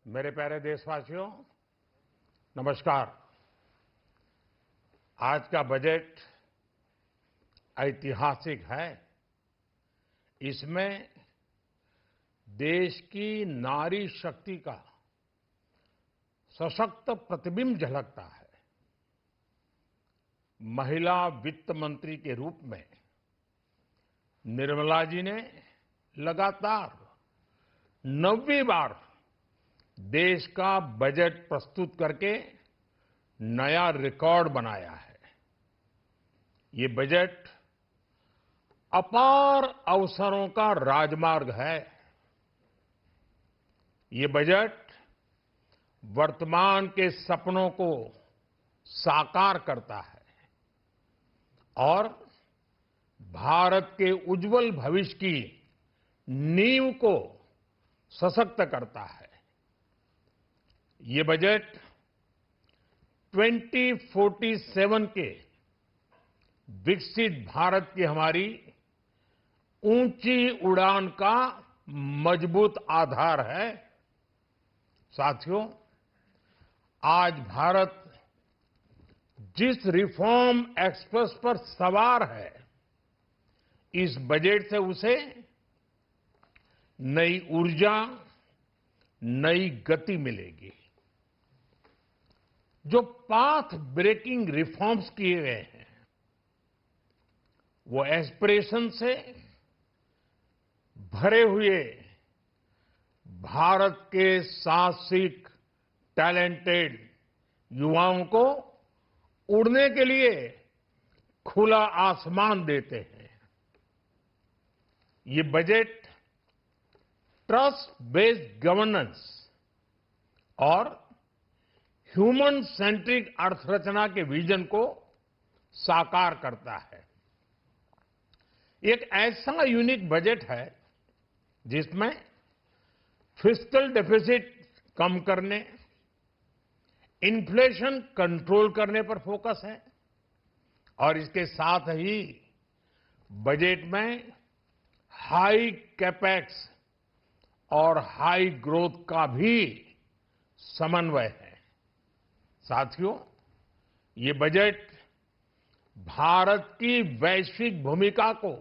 मेरे प्यारे देशवासियों, नमस्कार। आज का बजट ऐतिहासिक है। इसमें देश की नारी शक्ति का सशक्त प्रतिबिंब झलकता है। महिला वित्त मंत्री के रूप में निर्मला जी ने लगातार 9वीं बार देश का बजट प्रस्तुत करके नया रिकॉर्ड बनाया है। ये बजट अपार अवसरों का राजमार्ग है। ये बजट वर्तमान के सपनों को साकार करता है और भारत के उज्जवल भविष्य की नींव को सशक्त करता है। ये बजट 2047 के विकसित भारत की हमारी ऊंची उड़ान का मजबूत आधार है। साथियों, आज भारत जिस रिफॉर्म एक्सप्रेस पर सवार है, इस बजट से उसे नई ऊर्जा, नई गति मिलेगी। जो पाथ ब्रेकिंग रिफॉर्म्स किए गए हैं, वो एस्पिरेशन से भरे हुए भारत के साहसिक, टैलेंटेड युवाओं को उड़ने के लिए खुला आसमान देते हैं। ये बजट ट्रस्ट बेस्ड गवर्नेंस और ह्यूमन सेंट्रिक अर्थरचना के विजन को साकार करता है। एक ऐसा यूनिक बजट है जिसमें फिस्कल डेफिसिट कम करने, इन्फ्लेशन कंट्रोल करने पर फोकस है और इसके साथ ही बजट में हाई कैपेक्स और हाई ग्रोथ का भी समन्वय है। साथियों, ये बजट भारत की वैश्विक भूमिका को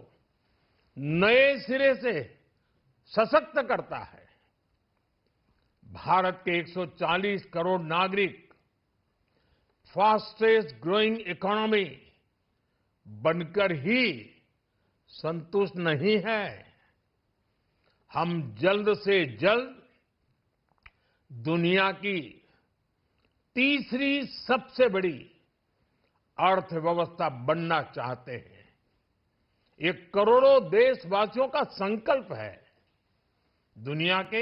नए सिरे से सशक्त करता है। भारत के 140 करोड़ नागरिक फास्टेस्ट ग्रोइंग इकोनॉमी बनकर ही संतुष्ट नहीं है। हम जल्द से जल्द दुनिया की तीसरी सबसे बड़ी अर्थव्यवस्था बनना चाहते हैं। ये करोड़ों देशवासियों का संकल्प है। दुनिया के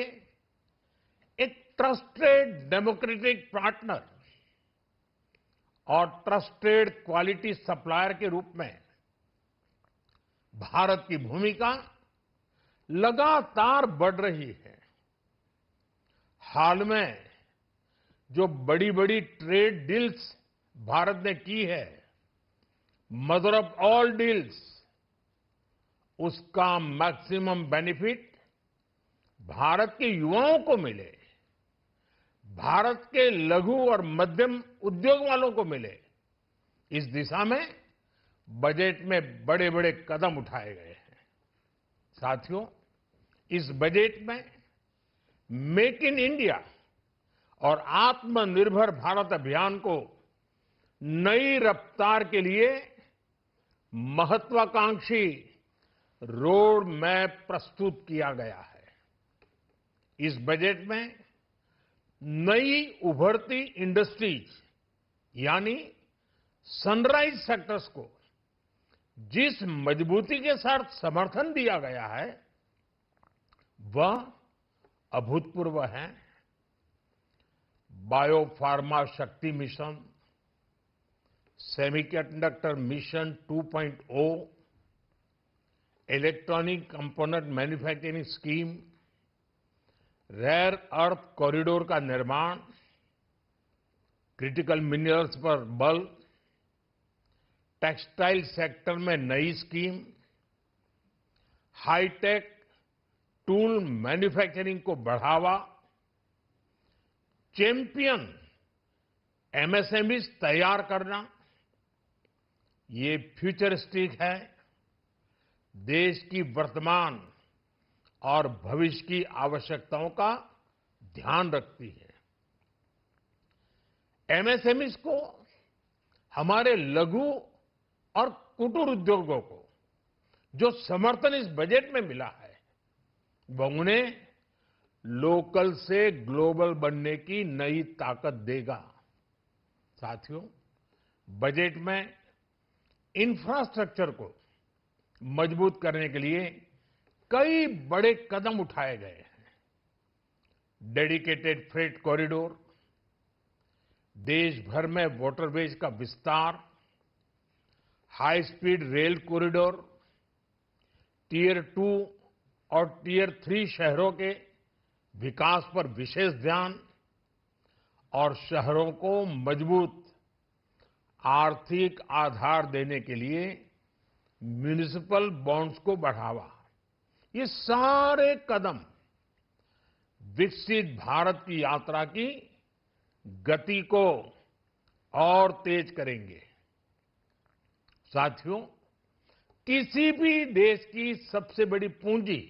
एक ट्रस्टेड डेमोक्रेटिक पार्टनर और ट्रस्टेड क्वालिटी सप्लायर के रूप में भारत की भूमिका लगातार बढ़ रही है। हाल में जो बड़ी बड़ी ट्रेड डील्स भारत ने की है, मदर ऑफ ऑल डील्स, उसका मैक्सिमम बेनिफिट भारत के युवाओं को मिले, भारत के लघु और मध्यम उद्योग वालों को मिले। इस दिशा में बजट में बड़े बड़े कदम उठाए गए हैं। साथियों, इस बजट में मेक इन इंडिया और आत्मनिर्भर भारत अभियान को नई रफ्तार के लिए महत्वाकांक्षी रोड मैप प्रस्तुत किया गया है। इस बजट में नई उभरती इंडस्ट्रीज यानी सनराइज सेक्टर्स को जिस मजबूती के साथ समर्थन दिया गया है, वह अभूतपूर्व है। Bio pharma Shakti mission, semiconductor mission 2.0, electronic component manufacturing scheme, rare earth corridor का निर्माण, क्रिटिकल मिनरल्स पर बल, टेक्सटाइल सेक्टर में नई स्कीम, हाईटेक टूल मैन्युफैक्चरिंग को बढ़ावा, चैंपियन एमएसएमईज तैयार करना, ये फ्यूचरिस्टिक है, देश की वर्तमान और भविष्य की आवश्यकताओं का ध्यान रखती है। एमएसएमईज को, हमारे लघु और कुटीर उद्योगों को जो समर्थन इस बजट में मिला है, वो उन्हें लोकल से ग्लोबल बनने की नई ताकत देगा। साथियों, बजट में इंफ्रास्ट्रक्चर को मजबूत करने के लिए कई बड़े कदम उठाए गए हैं। डेडिकेटेड फ्रेट कॉरिडोर, देश भर में वाटरवेज का विस्तार, high speed rail corridor, tier 2 और टियर 3 शहरों के विकास पर विशेष ध्यान और शहरों को मजबूत आर्थिक आधार देने के लिए म्युनिसिपल बॉन्ड्स को बढ़ावा, ये सारे कदम विकसित भारत की यात्रा की गति को और तेज करेंगे। साथियों, किसी भी देश की सबसे बड़ी पूंजी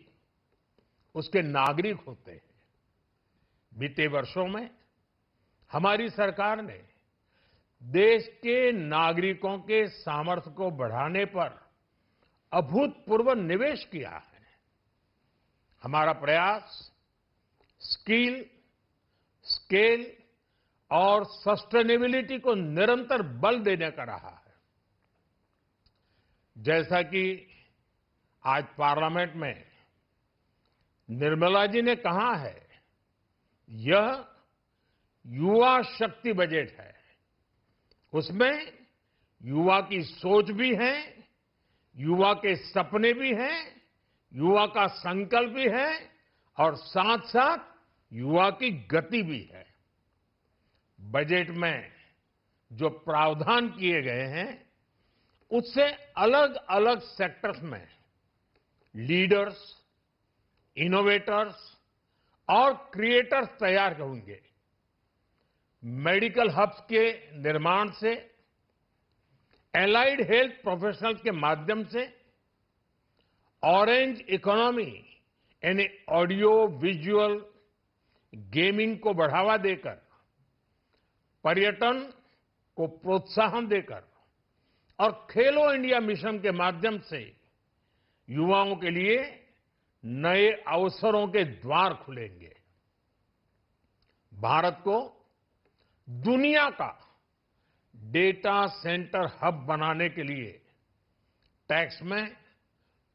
उसके नागरिक होते हैं। बीते वर्षों में हमारी सरकार ने देश के नागरिकों के सामर्थ्य को बढ़ाने पर अभूतपूर्व निवेश किया है। हमारा प्रयास स्किल, स्केल और सस्टेनेबिलिटी को निरंतर बल देने का रहा है। जैसा कि आज पार्लियामेंट में निर्मला जी ने कहा है, यह युवा शक्ति बजट है। उसमें युवा की सोच भी है, युवा के सपने भी हैं, युवा का संकल्प भी है और साथ साथ युवा की गति भी है। बजट में जो प्रावधान किए गए हैं, उससे अलग अलग सेक्टर्स में लीडर्स, इनोवेटर्स और क्रिएटर्स तैयार होंगे। मेडिकल हब्स के निर्माण से, एलाइड हेल्थ प्रोफेशनल्स के माध्यम से, ऑरेंज इकोनॉमी यानी ऑडियो विजुअल गेमिंग को बढ़ावा देकर, पर्यटन को प्रोत्साहन देकर और खेलो इंडिया मिशन के माध्यम से युवाओं के लिए नए अवसरों के द्वार खुलेंगे। भारत को दुनिया का डेटा सेंटर हब बनाने के लिए टैक्स में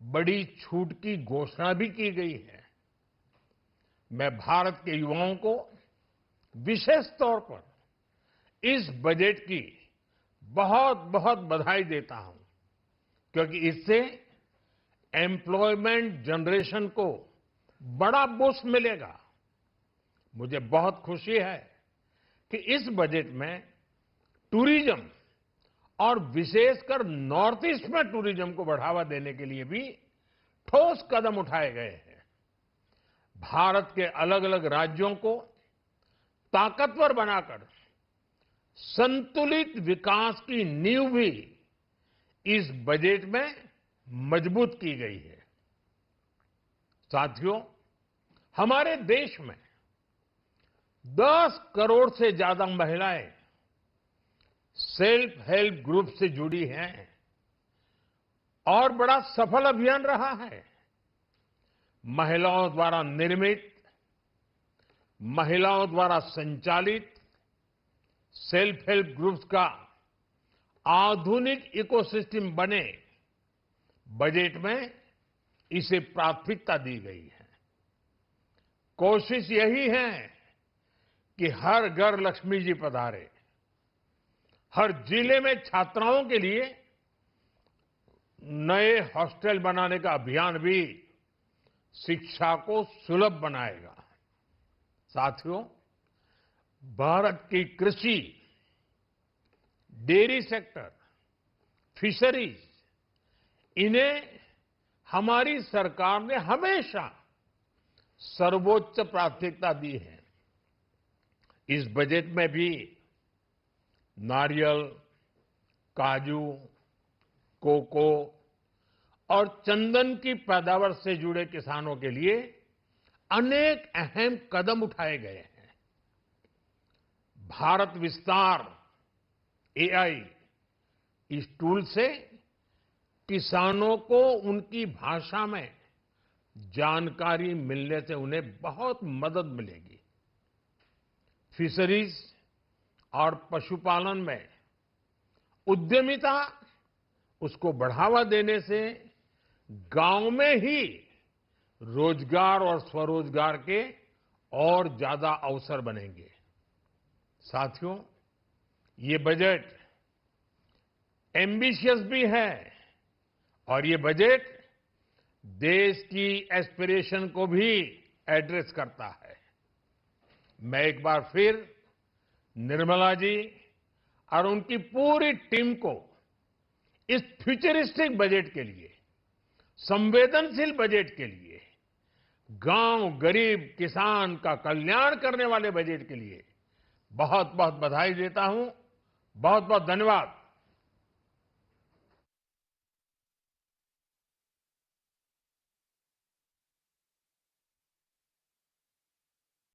बड़ी छूट की घोषणा भी की गई है। मैं भारत के युवाओं को विशेष तौर पर इस बजट की बहुत बहुत बधाई देता हूं, क्योंकि इससे एम्प्लॉयमेंट जनरेशन को बड़ा बूस्ट मिलेगा। मुझे बहुत खुशी है कि इस बजट में टूरिज्म और विशेषकर नॉर्थ ईस्ट में टूरिज्म को बढ़ावा देने के लिए भी ठोस कदम उठाए गए हैं। भारत के अलग अलग राज्यों को ताकतवर बनाकर संतुलित विकास की नींव भी इस बजट में मजबूत की गई है। साथियों, हमारे देश में 10 करोड़ से ज्यादा महिलाएं सेल्फ हेल्प ग्रुप से जुड़ी हैं और बड़ा सफल अभियान रहा है। महिलाओं द्वारा निर्मित, महिलाओं द्वारा संचालित सेल्फ हेल्प ग्रुप्स का आधुनिक इकोसिस्टम बने, बजट में इसे प्राथमिकता दी गई है। कोशिश यही है कि हर घर लक्ष्मी जी पधारे। हर जिले में छात्राओं के लिए नए हॉस्टल बनाने का अभियान भी शिक्षा को सुलभ बनाएगा। साथियों, भारत की कृषि, डेयरी सेक्टर, फिशरीज, इन्हें हमारी सरकार ने हमेशा सर्वोच्च प्राथमिकता दी है। इस बजट में भी नारियल, काजू, कोको और चंदन की पैदावार से जुड़े किसानों के लिए अनेक अहम कदम उठाए गए हैं। भारत विस्तार एआई इस टूल से किसानों को उनकी भाषा में जानकारी मिलने से उन्हें बहुत मदद मिलेगी। फिशरीज और पशुपालन में उद्यमिता उसको बढ़ावा देने से गांव में ही रोजगार और स्वरोजगार के और ज्यादा अवसर बनेंगे। साथियों, ये बजट एम्बिशियस भी है और ये बजट देश की एस्पिरेशन को भी एड्रेस करता है। मैं एक बार फिर निर्मला जी और उनकी पूरी टीम को इस फ्यूचरिस्टिक बजट के लिए, संवेदनशील बजट के लिए, गांव, गरीब, किसान का कल्याण करने वाले बजट के लिए बहुत बहुत बधाई देता हूं। बहुत बहुत धन्यवाद।